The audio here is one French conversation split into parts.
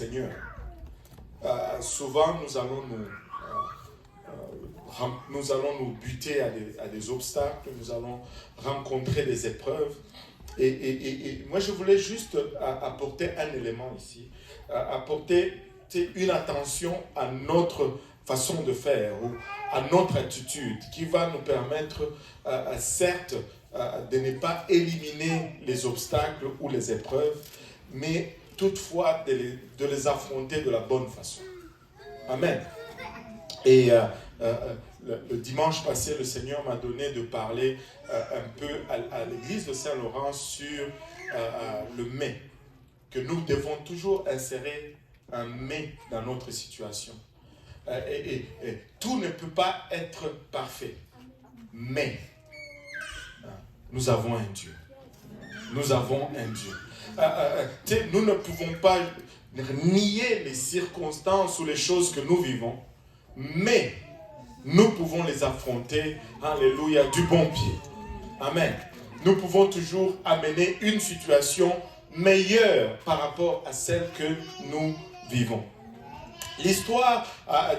Seigneur. Souvent, nous allons nous buter à des obstacles, nous allons rencontrer des épreuves. Et moi, je voulais juste apporter un élément ici, apporter une attention à notre façon de faire ou à notre attitude qui va nous permettre, certes, de ne pas éliminer les obstacles ou les épreuves, mais toutefois de les affronter de la bonne façon. Amen. Et le dimanche passé, le Seigneur m'a donné de parler un peu à l'église de Saint-Laurent sur le mais, que nous devons toujours insérer un mais dans notre situation. Et tout ne peut pas être parfait, mais nous avons un Dieu. Nous avons un Dieu. Nous ne pouvons pas nier les circonstances ou les choses que nous vivons, mais nous pouvons les affronter, alléluia, du bon pied. Amen. Nous pouvons toujours amener une situation meilleure par rapport à celle que nous vivons. L'histoire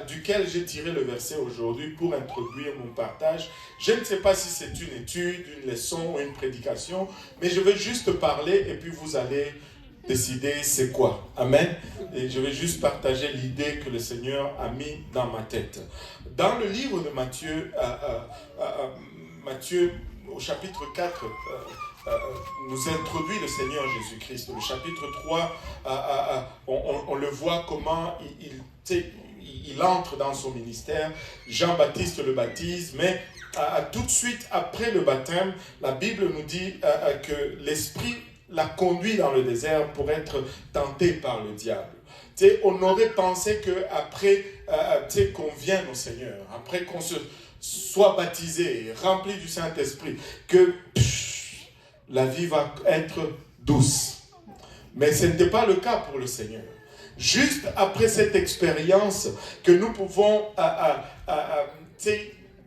duquel j'ai tiré le verset aujourd'hui pour introduire mon partage, je ne sais pas si c'est une étude, une leçon ou une prédication, mais je vais juste parler et puis vous allez décider c'est quoi. Amen. Et je vais juste partager l'idée que le Seigneur a mis dans ma tête. Dans le livre de Matthieu, Matthieu au chapitre 4, nous introduit le Seigneur Jésus-Christ. Le chapitre 3, on le voit comment il entre dans son ministère. Jean-Baptiste le baptise, mais tout de suite après le baptême, la Bible nous dit que l'Esprit l'a conduit dans le désert pour être tenté par le diable. On aurait pensé qu'après qu'on vienne au Seigneur, après qu'on soit baptisé, rempli du Saint-Esprit, que la vie va être douce. Mais ce n'était pas le cas pour le Seigneur. Juste après cette expérience que nous pouvons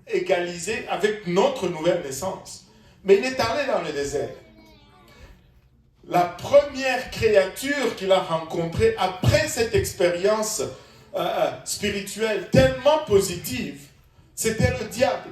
égaliser avec notre nouvelle naissance. Mais il est allé dans le désert. La première créature qu'il a rencontrée après cette expérience spirituelle tellement positive, c'était le diable.